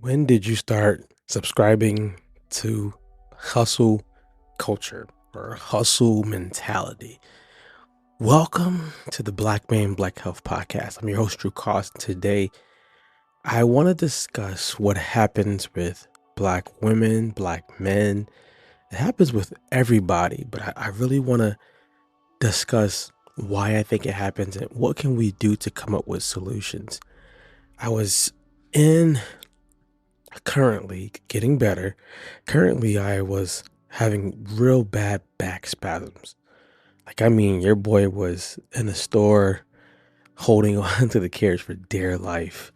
When did you start subscribing to hustle culture or hustle mentality? Welcome to the Black Man Black Health Podcast. I'm your host, Drew Cost. Today, I want to discuss what happens with Black women, Black men. It happens with everybody, but I really want to discuss why I think it happens and what can we do to come up with solutions. I was in currently getting better. Currently, I was having real bad back spasms. Your boy was in the store holding on to the carriage for dear life.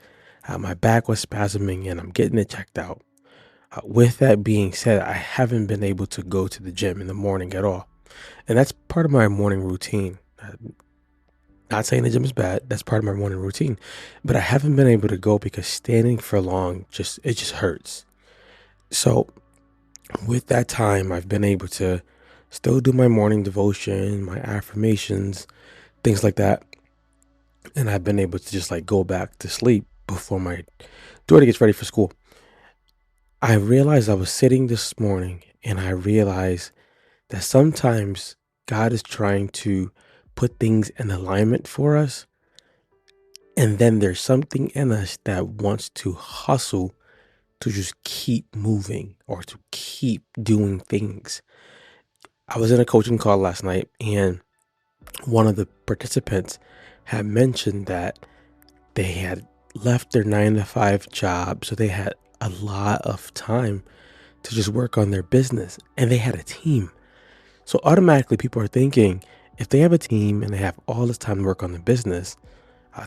My back was spasming and I'm getting it checked out. With that being said, I haven't been able to go to the gym in the morning at all. And that's part of my morning routine. Not saying the gym is bad, that's part of my morning routine. But I haven't been able to go because standing for long just hurts. So with that time, I've been able to still do my morning devotion, my affirmations, things like that. And I've been able to just go back to sleep before my daughter gets ready for school. I realized I was sitting this morning and I realized that sometimes God is trying to put things in alignment for us. And then there's something in us that wants to hustle to just keep moving or to keep doing things. I was in a coaching call last night and one of the participants had mentioned that they had left their 9 to 5 job. So they had a lot of time to just work on their business and they had a team. So automatically people are thinking if they have a team and they have all this time to work on the business,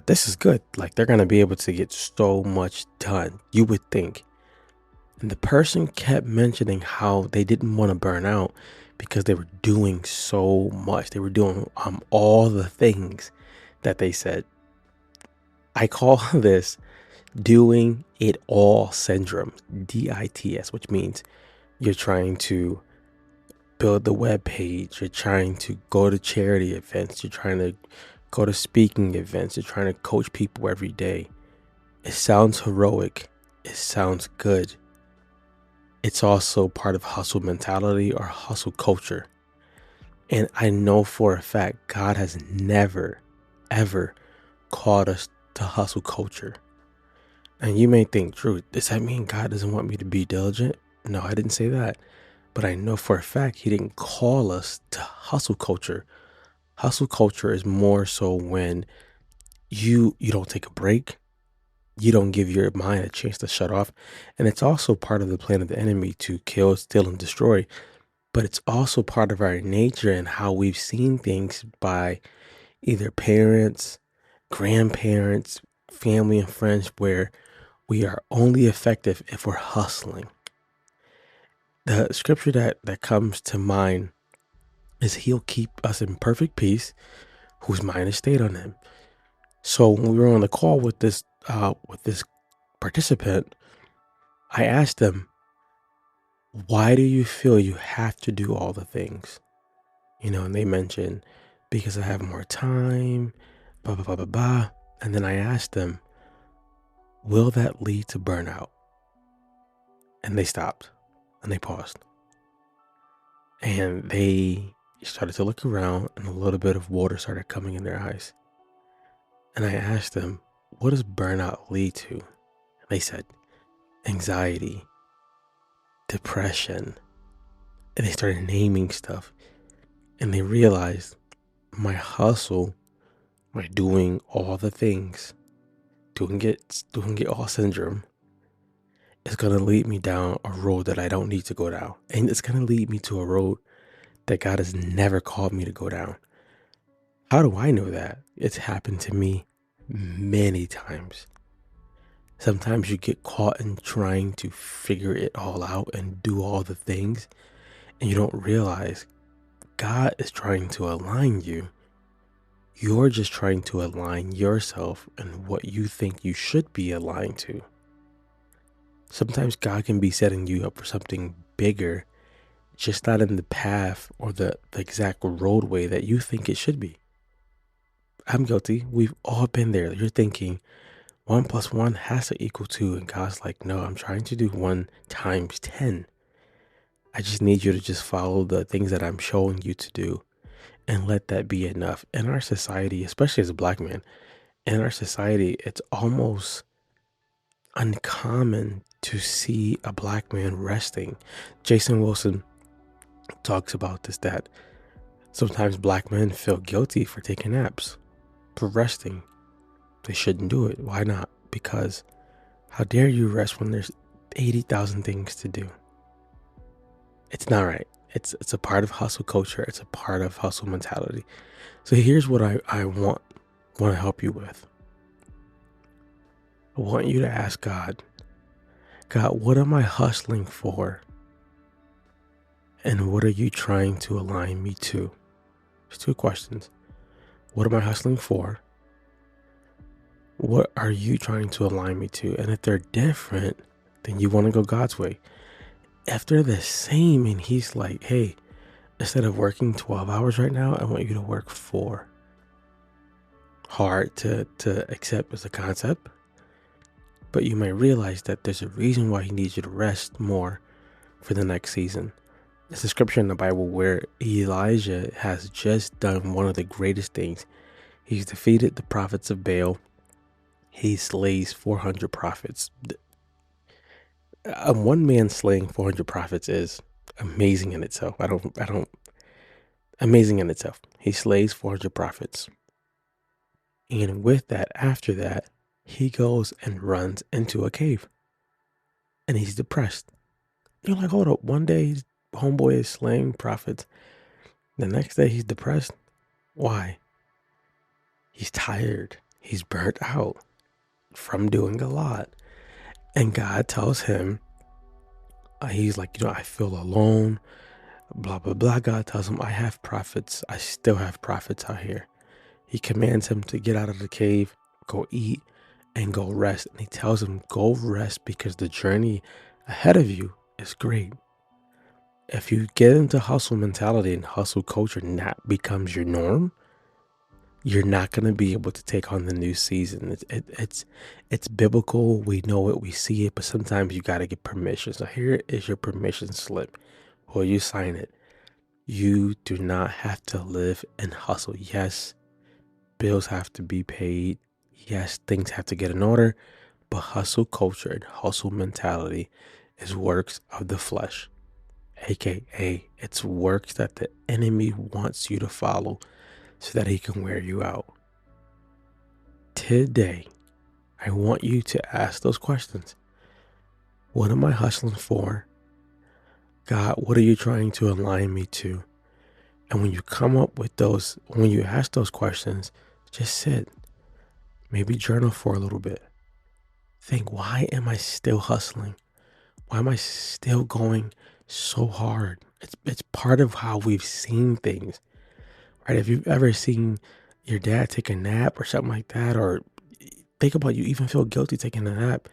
this is good. They're going to be able to get so much done, you would think. And the person kept mentioning how they didn't want to burn out because they were doing so much. They were doing all the things that they said. I call this doing it all syndrome, DITS, which means you're trying to build the web page, you're trying to go to charity events, you're trying to go to speaking events, you're trying to coach people every day. It sounds heroic. It sounds good. It's also part of hustle mentality or hustle culture. And I know for a fact God has never, ever called us to hustle culture. And you may think, Drew, does that mean God doesn't want me to be diligent? No, I didn't say that. But I know for a fact he didn't call us to hustle culture. Hustle culture is more so when you don't take a break. You don't give your mind a chance to shut off. And it's also part of the plan of the enemy to kill, steal, and destroy. But it's also part of our nature and how we've seen things by either parents, grandparents, family, and friends, where we are only effective if we're hustling. The scripture that comes to mind is he'll keep us in perfect peace whose mind is stayed on him. So when we were on the call with this participant, I asked them, why do you feel you have to do all the things? And they mentioned, because I have more time, blah, blah, blah, blah, blah. And then I asked them, will that lead to burnout? And they stopped and they paused. And they started to look around and a little bit of water started coming in their eyes. And I asked them, what does burnout lead to? And they said, anxiety, depression. And they started naming stuff. And they realized my hustle, my doing all the things, doing it all syndrome, is going to lead me down a road that I don't need to go down. And it's going to lead me to a road that God has never called me to go down. How do I know that? It's happened to me many times. Sometimes you get caught in trying to figure it all out and do all the things, and you don't realize God is trying to align you. You're just trying to align yourself and what you think you should be aligned to. Sometimes God can be setting you up for something bigger, just not in the path or the exact roadway that you think it should be. I'm guilty. We've all been there. You're thinking, 1 plus 1 has to equal 2. And God's like, no, I'm trying to do 1 times 10. I just need you to just follow the things that I'm showing you to do and let that be enough. In our society, especially as a black man, in our society, it's almost uncommon to see a black man resting. Jason Wilson talks about this, that sometimes black men feel guilty for taking naps, for resting. They shouldn't do it. Why not? Because how dare you rest when there's 80,000 things to do? It's not right. It's a part of hustle culture. It's a part of hustle mentality. So here's what I want to help you with. I want you to ask God, what am I hustling for? And what are you trying to align me to? There's 2 questions. What am I hustling for? What are you trying to align me to? And if they're different, then you want to go God's way. If they're the same and he's like, hey, instead of working 12 hours right now, I want you to work 4. Hard to accept as a concept. But you may realize that there's a reason why he needs you to rest more for the next season. There's a scripture in the Bible where Elijah has just done one of the greatest things. He's defeated the prophets of Baal. He slays 400 prophets. One man slaying 400 prophets is amazing in itself. Amazing in itself. He slays 400 prophets. And with that, after that, he goes and runs into a cave. And he's depressed. You're like, hold up. One day, homeboy is slaying prophets. The next day, he's depressed. Why? He's tired. He's burnt out from doing a lot. And God tells him, he's like, I feel alone, blah, blah, blah. God tells him, I have prophets. I still have prophets out here. He commands him to get out of the cave, go eat, and go rest. And he tells him, go rest because the journey ahead of you is great. If you get into hustle mentality and hustle culture and that becomes your norm, you're not going to be able to take on the new season. It's biblical. We know it. We see it. But sometimes you got to get permission. So here is your permission slip. Or you sign it. You do not have to live and hustle. Yes, bills have to be paid. Yes, things have to get in order. But hustle culture and hustle mentality is works of the flesh. AKA, it's works that the enemy wants you to follow so that he can wear you out. Today, I want you to ask those questions. What am I hustling for? God, what are you trying to align me to? And when you come up with those, when you ask those questions, just sit. Maybe journal for a little bit. Think, why am I still hustling? Why am I still going so hard? It's part of how we've seen things. Right? If you've ever seen your dad take a nap or something like that, or think about you even feel guilty taking a nap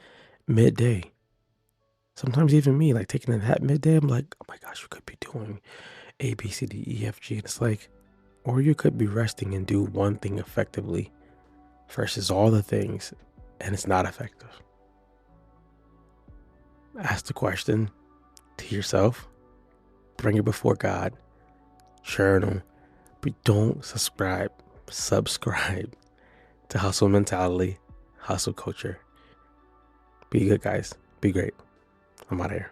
midday. Sometimes even me, like taking a nap midday, I'm like, oh my gosh, you could be doing A, B, C, D, E, F, G. And it's like, or you could be resting and do one thing effectively versus all the things, and it's not effective. Ask the question to yourself, bring it before God, journal. But don't subscribe to hustle mentality, hustle culture. Be good, guys. Be great. I'm out of here.